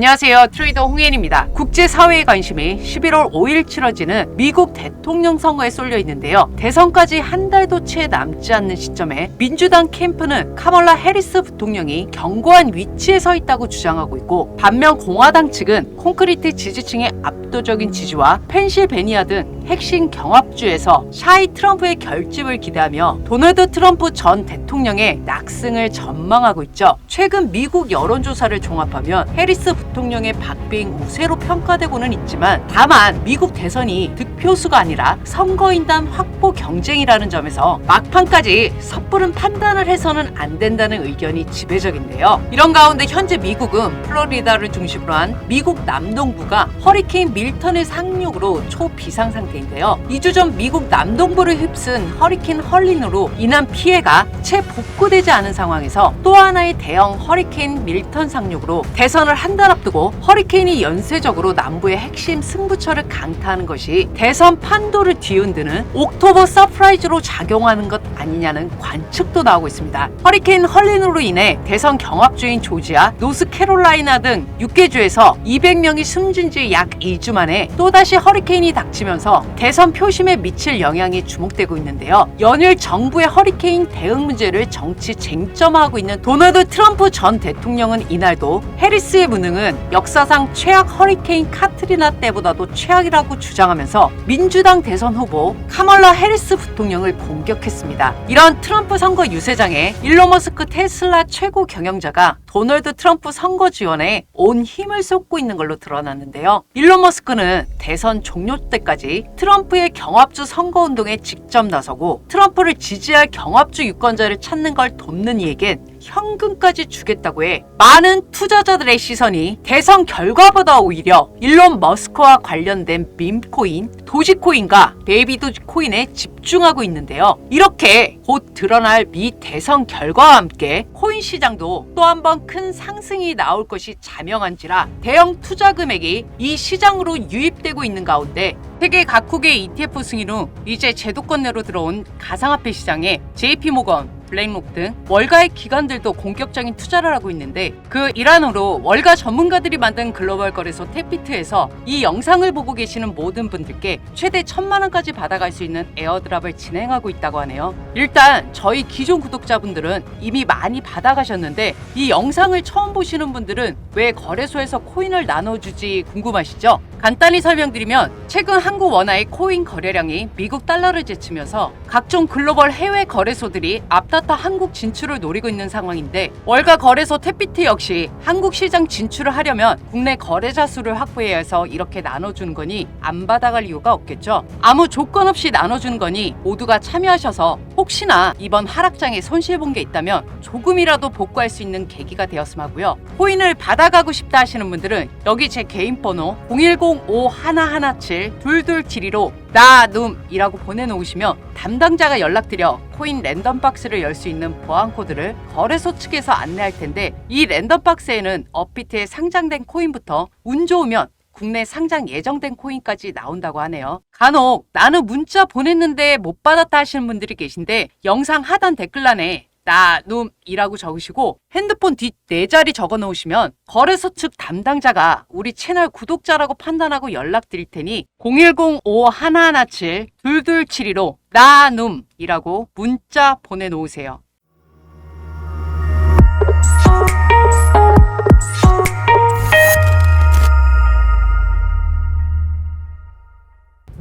안녕하세요. 트레이더 홍혜인입니다. 국제사회의 관심이 11월 5일 치러지는 미국 대통령 선거에 쏠려 있는데요. 대선까지 한 달도 채 남지 않는 시점에 민주당 캠프는 카멀라 해리스 부통령이 견고한 위치에 서 있다고 주장하고 있고, 반면 공화당 측은 콘크리트 지지층의 압도적인 지지와 펜실베니아 등 핵심 경합주에서 샤이 트럼프의 결집을 기대하며 도널드 트럼프 전 대통령의 낙승을 전망하고 있죠. 최근 미국 여론조사를 종합하면 해리스 부통령의 박빙 우세로 평가되고는 있지만, 다만 미국 대선이 득표수가 아니라 선거인단 확보 경쟁이라는 점에서 막판까지 섣부른 판단을 해서는 안 된다는 의견이 지배적인데요. 이런 가운데 현재 미국은 플로리다를 중심으로 한 미국 남동부가 허리케인 밀턴의 상륙으로 초비상 상태인데요. 2주 전 미국 남동부를 휩쓴 허리케인 헐린으로 인한 피해가 채 복구되지 않은 상황에서 또 하나의 대형 허리케인 밀턴 상륙으로 대선을 한 달 앞두고 허리케인이 연쇄적으로 남부의 핵심 승부처를 강타하는 것이 대선 판도를 뒤흔드는 옥토버 서프라이즈로 작용하는 것 아니냐는 관측도 나오고 있습니다. 허리케인 헐린으로 인해 대선 경합주인 조지아, 노스캐롤라이나 등 6개 주에서 200명이 숨진 지 약 2주 만에 또다시 허리케인이 닥치면서 대선 표심에 미칠 영향이 주목되고 있는데요. 연일 정부의 허리케인 대응 문제를 정치 쟁점화하고 있는 도널드 트럼프 전 대통령은 이날도 해리스의 무능은 역사상 최악 허리케인 카트리나 때보다도 최악이라고 주장하면서 민주당 대선 후보 카멀라 해리스 부통령을 공격했습니다. 이런 트럼프 선거 유세장에 일론 머스크 테슬라 최고 경영자가 도널드 트럼프 선거 지원에 온 힘을 쏟고 있는 걸로 드러났는데요. 일론 머스크는 대선 종료 때까지 트럼프의 경합주 선거운동에 직접 나서고 트럼프를 지지할 경합주 유권자를 찾는 걸 돕는 이에겐 현금까지 주겠다고 해 많은 투자자들의 시선이 대선 결과보다 오히려 일론 머스크와 관련된 밈코인, 도지코인과 베이비 도지코인에 집중하고 있는데요. 이렇게 곧 드러날 미 대선 결과와 함께 코인 시장도 또 한 번 큰 상승이 나올 것이 자명한지라 대형 투자 금액이 이 시장으로 유입되고 있는 가운데 세계 각국의 ETF 승인 후 이제 제도권 내로 들어온 가상화폐 시장에 JP모건, 블랙록 등 월가의 기관들도 본격적인 투자를 하고 있는데, 그 일환으로 월가 전문가들이 만든 글로벌 거래소 탭비트에서 이 영상을 보고 계시는 모든 분들께 최대 1,000만 원까지 받아갈 수 있는 에어드랍을 진행하고 있다고 하네요. 일단 저희 기존 구독자분들은 이미 많이 받아가셨는데, 이 영상을 처음 보시는 분들은 왜 거래소에서 코인을 나눠주지 궁금하시죠? 간단히 설명드리면, 최근 한국 원화의 코인 거래량이 미국 달러를 제치면서 각종 글로벌 해외 거래소들이 앞다퉈 한국 진출을 노리고 있는 상황인데, 월가 거래소 탭비트 역시 한국 시장 진출을 하려면 국내 거래자 수를 확보해야 해서 이렇게 나눠주는 거니 안 받아갈 이유가 없겠죠. 아무 조건 없이 나눠주는 거니 모두가 참여하셔서 혹시나 이번 하락장에 손실 본 게 있다면 조금이라도 복구할 수 있는 계기가 되었으면 하고요. 코인을 받아가고 싶다 하시는 분들은 여기 제 개인 번호 010-5117-2272로 나눔이라고 보내놓으시면 담당자가 연락드려 코인 랜덤박스를 열 수 있는 보안 코드를 거래소 측에서 안내할 텐데, 이 랜덤박스에는 업비트에 상장된 코인부터 운 좋으면 국내 상장 예정된 코인까지 나온다고 하네요. 간혹 나는 문자 보냈는데 못 받았다 하시는 분들이 계신데, 영상 하단 댓글란에 나눔이라고 적으시고 핸드폰 뒷 4자리 적어 놓으시면 거래소 측 담당자가 우리 채널 구독자라고 판단하고 연락드릴 테니 010-5117-2272로 나눔이라고 문자 보내놓으세요.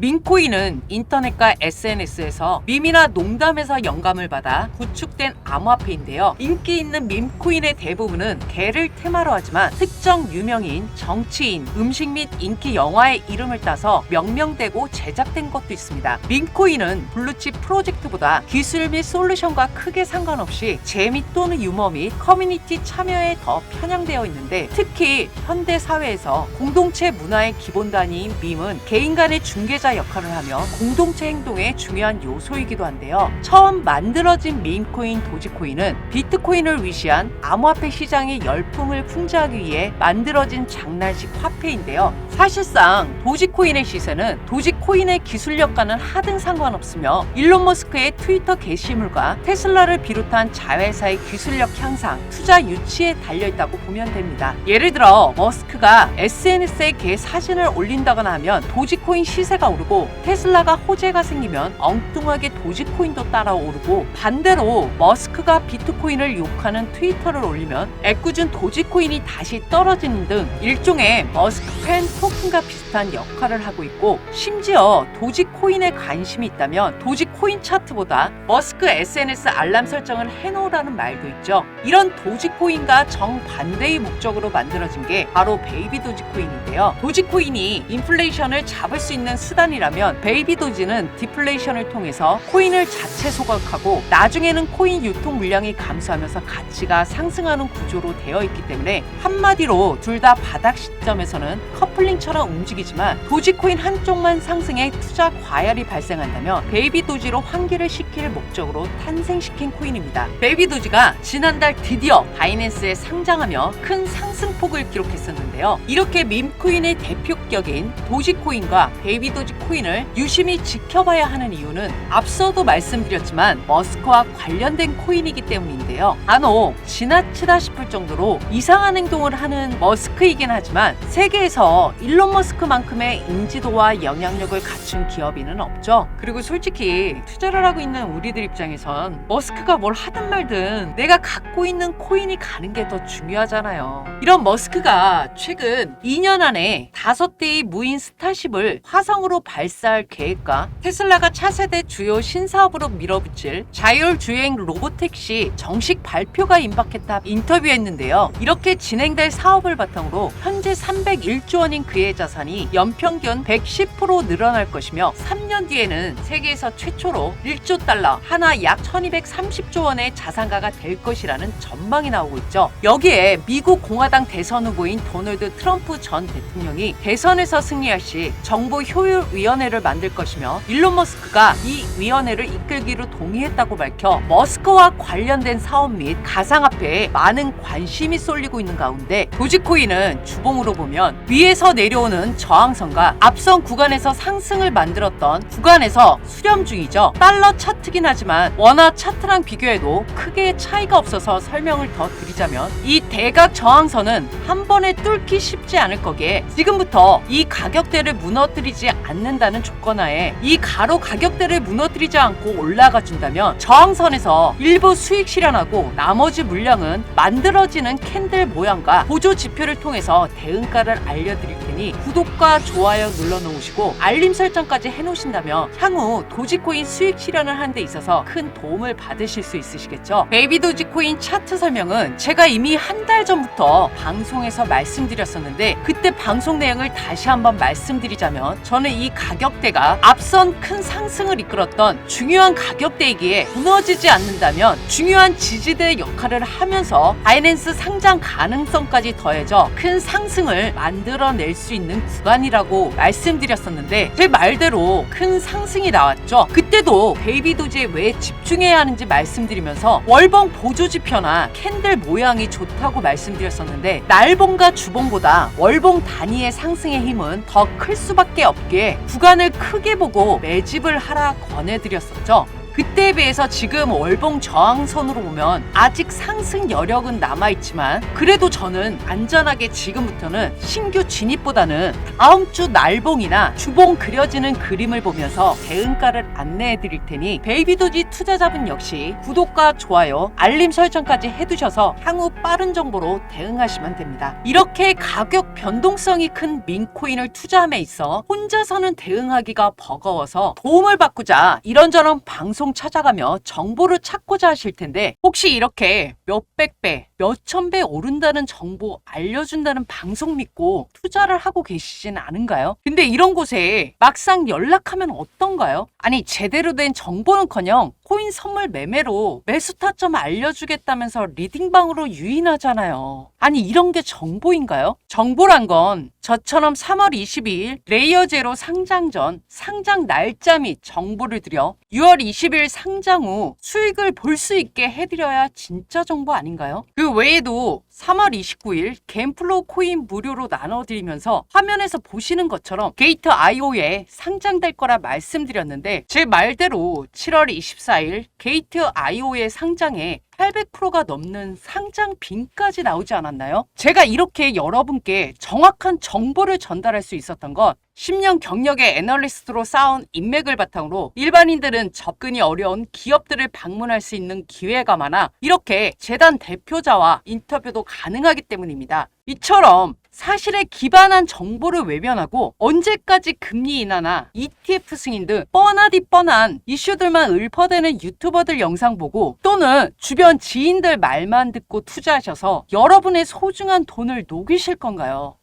밈코인은 인터넷과 SNS에서 밈이나 농담에서 영감을 받아 구축된 암호화폐인데요. 인기 있는 밈코인의 대부분은 개를 테마로 하지만 특정 유명인, 정치인, 음식 및 인기 영화의 이름을 따서 명명되고 제작된 것도 있습니다. 밈코인은 블루칩 프로젝트보다 기술 및 솔루션과 크게 상관없이 재미 또는 유머 및 커뮤니티 참여에 더 편향되어 있는데, 특히 현대 사회에서 공동체 문화의 기본 단위인 밈은 개인 간의 중개자 역할을 역할을 하며 공동체 행동의 중요한 요소이기도 한데요. 처음 만들어진 밈코인 도지코인은 비트코인을 위시한 암호화폐 시장의 열풍을 풍자하기 위해 만들어진 장난식 화폐인데요. 사실상 도지코인의 시세는 도지코인의 기술력과는 하등 상관없으며 일론 머스크의 트위터 게시물과 테슬라를 비롯한 자회사의 기술력 향상, 투자 유치에 달려있다고 보면 됩니다. 예를 들어 머스크가 SNS에 개 사진을 올린다거나 하면 도지코인 시세가 오르고, 테슬라가 호재가 생기면 엉뚱하게 도지코인도 따라 오르고, 반대로 머스크가 비트코인을 욕하는 트위터를 올리면 애꿎은 도지코인이 다시 떨어지는 등 일종의 머스크 팬 토큰과 비슷한 역할을 하고 있고, 심지어 도지코인에 관심이 있다면 도지코인 차트보다 머스크 SNS 알람 설정을 해놓으라는 말도 있죠. 이런 도지코인과 정반대의 목적으로 만들어진 게 바로 베이비 도지코인인데요. 도지코인이 인플레이션을 잡을 수 있는 수단이라면 베이비 도지는 디플레이션을 통해서 코인을 자체 소각하고 나중에는 코인 유통 물량이 감소하면서 가치가 상승하는 구조로 되어 있기 때문에 한마디로 둘 다 바닥 시점에서는 커플링처럼 움직이지만 도지코인 한쪽만 상승해 투자 과열이 발생한다면 베이비 도지로 환기를 시킬 목적으로 탄생시킨 코인입니다. 베이비 도지가 지난달 드디어 바이낸스에 상장하며 큰 상승폭을 기록했었는데요. 이렇게 밈코인의 대표격인 도지코인과 베이비 도지코인을 유심히 지켜봐야 하는 이유는 앞서도 말씀드렸지만 머스크와 관련된 코인이기 때문인데요. 간혹 지나치다 싶을 정도로 이상한 행동을 하는 머스크이긴 하지만 세계에서 일론 머스크만큼의 인지도와 영향력을 갖춘 기업인은 없죠. 그리고 솔직히 투자를 하고 있는 우리들 입장에선 머스크가 뭘 하든 말든 내가 갖고 있는 코인이 가는 게 더 중요하잖아요. 이런 머스크가 최근 2년 안에 5대의 무인 스타쉽을 화성으로 발사할 계획과 테슬라가 차세대 주요 신사업으로 밀어붙일 자율주행 로보택시 정식 발표가 임박했다 인터뷰했는데요. 이렇게 진행될 사업을 바탕으로 현재 301조 원인 그의 자산이 연평균 110% 늘어날 것이며 3년 뒤에는 세계에서 최초로 1조 달러, 하나 약 1230조 원의 자산가가 될 것이라는 전망이 나오고 있죠. 여기에 미국 공화당 대선 후보인 도널드 트럼프 전 대통령이 대선에서 승리할 시 정보 효율위원회를 만들 것이며 일론 머스크가 이 위원회를 이끌기로 동의했다고 밝혀 머스크와 관련된 사업 및 가상화폐에 많은 관심이 쏠리고 있는 가운데 도지코인은 주봉으로 보면 위에서 내려오는 저항선과 앞선 구간에서 상승을 만들었던 구간에서 수렴 중이죠. 달러 차트긴 하지만 원화 차트랑 비교해도 크게 차이가 없어서 설명을 더 드리자면 이 대각 저항선은 한 번에 뚫기 쉽지 않을 거기에 지금부터 이 가격대를 무너뜨리지 않는다는 조건하에 이 가로 가격대를 무너뜨리지 않고 올라가 준다면 저항선에서 일부 수익 실현하고 나머지 물량은 만들어지는 캔들 모양과 보조 지표를 통해서 대응가를 알려드릴 테니 구독과 좋아요 눌러놓으시고 알림 설정까지 해놓으신다면 향후 도지코인 수익 실현을 하는 데 있어서 큰 도움을 받으실 수 있으시겠죠. 베이비 도지코인 차트 설명은 제가 이미 한 달 전부터 방송에서 말씀드렸었는데 그때 방송 내용을 다시 한번 말씀드리자면 저는 이 가격대가 앞선 큰 상승을 이끌었던 중요한 가격대이기에 무너지지 않는다면 중요한 지지대 역할을 하면서 바이낸스 상장 가능성까지 더해져 큰 상승을 만들어낼 수 있는 구간이라고 말씀드렸었는데 제 말대로 큰 상승이 나왔죠. 그때도 베이비 도지에 왜 집중해야 하는지 말씀드리면서 월봉 보조지표나 캔들 모양이 좋다고 말씀드렸었는데 날봉과 주봉보다 월봉 단위의 상승의 힘은 더 클 수밖에 없기에 구간을 크게 보고 매집을 하라 권해드렸었죠. 그때에 비해서 지금 월봉 저항선으로 보면 아직 상승 여력은 남아있지만 그래도 저는 안전하게 지금부터는 신규 진입보다는 다음 주 날봉이나 주봉 그려지는 그림을 보면서 대응가를 안내해 드릴 테니 베이비도지 투자자분 역시 구독과 좋아요, 알림 설정까지 해두셔서 향후 빠른 정보로 대응하시면 됩니다. 이렇게 가격 변동성이 큰 민코인을 투자함에 있어 혼자서는 대응하기가 버거워서 도움을 받고자 이런저런 방송 찾아가며 정보를 찾고자 하실 텐데 혹시 이렇게 몇백 배, 몇천 배 오른다는 정보 알려준다는 방송 믿고 투자를 하고 계시진 않은가요? 근데 이런 곳에 막상 연락하면 어떤가요? 아니 제대로 된 정보는커녕 코인 선물 매매로 매수 타점 알려주겠다면서 리딩방으로 유인하잖아요. 아니 이런 게 정보인가요? 정보란 건 저처럼 3월 22일 레이어제로 상장 전 상장 날짜 및 정보를 드려 6월 20일 상장 후 수익을 볼 수 있게 해드려야 진짜 정보 아닌가요? 그 외에도 3월 29일 겐플로우 코인 무료로 나눠드리면서 화면에서 보시는 것처럼 게이트 IO에 상장될 거라 말씀드렸는데 제 말대로 7월 24일 게이트 IO에 상장에 800%가 넘는 상장빈까지 나오지 않았나요? 제가 이렇게 여러분께 정확한 정보를 전달할 수 있었던 건 10년 경력의 애널리스트로 쌓은 인맥을 바탕으로 일반인들은 접근이 어려운 기업들을 방문할 수 있는 기회가 많아 이렇게 재단 대표자와 인터뷰도 가능하기 때문입니다. 이처럼 사실에 기반한 정보를 외면하고 언제까지 금리 인하나 ETF 승인 등 뻔하디 뻔한 이슈들만 읊어대는 유튜버들 영상 보고 또는 주변 지인들 말만 듣고 투자하셔서 여러분의 소중한 돈을 녹이실 건가요?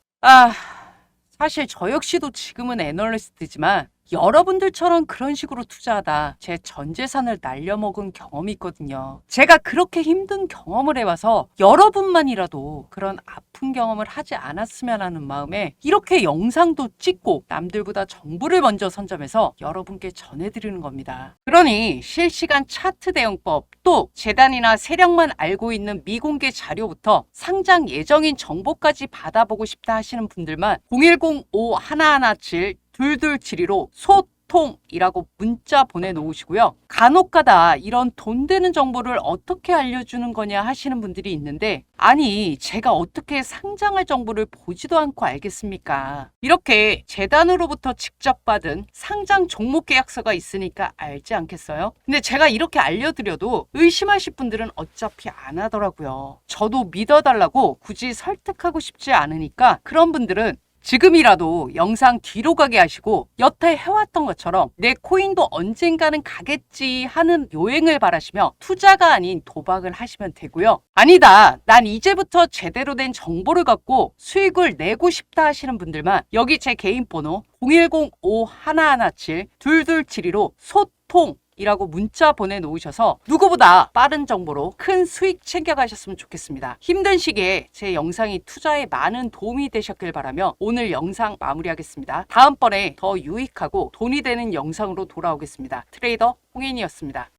사실 저 역시도 지금은 애널리스트지만 여러분들처럼 그런 식으로 투자하다 제 전 재산을 날려먹은 경험이 있거든요. 제가 그렇게 힘든 경험을 해와서 여러분만이라도 그런 아픈 경험을 하지 않았으면 하는 마음에 이렇게 영상도 찍고 남들보다 정보를 먼저 선점해서 여러분께 전해드리는 겁니다. 그러니 실시간 차트 대응법 또 재단이나 세력만 알고 있는 미공개 자료부터 상장 예정인 정보까지 받아보고 싶다 하시는 분들만 010-5117-2272로 소통이라고 문자 보내놓으시고요. 간혹가다 이런 돈 되는 정보를 어떻게 알려주는 거냐 하시는 분들이 있는데 아니 제가 어떻게 상장할 정보를 보지도 않고 알겠습니까? 이렇게 재단으로부터 직접 받은 상장 종목 계약서가 있으니까 알지 않겠어요? 근데 제가 이렇게 알려드려도 의심하실 분들은 어차피 안 하더라고요. 저도 믿어달라고 굳이 설득하고 싶지 않으니까 그런 분들은 지금이라도 영상 뒤로 가게 하시고 여태 해왔던 것처럼 내 코인도 언젠가는 가겠지 하는 요행을 바라시며 투자가 아닌 도박을 하시면 되고요. 아니다, 난 이제부터 제대로 된 정보를 갖고 수익을 내고 싶다 하시는 분들만 여기 제 개인 번호 010-5117-2272로 소통 이라고 문자 보내놓으셔서 누구보다 빠른 정보로 큰 수익 챙겨가셨으면 좋겠습니다. 힘든 시기에 제 영상이 투자에 많은 도움이 되셨길 바라며 오늘 영상 마무리하겠습니다. 다음번에 더 유익하고 돈이 되는 영상으로 돌아오겠습니다. 트레이더 홍인이었습니다.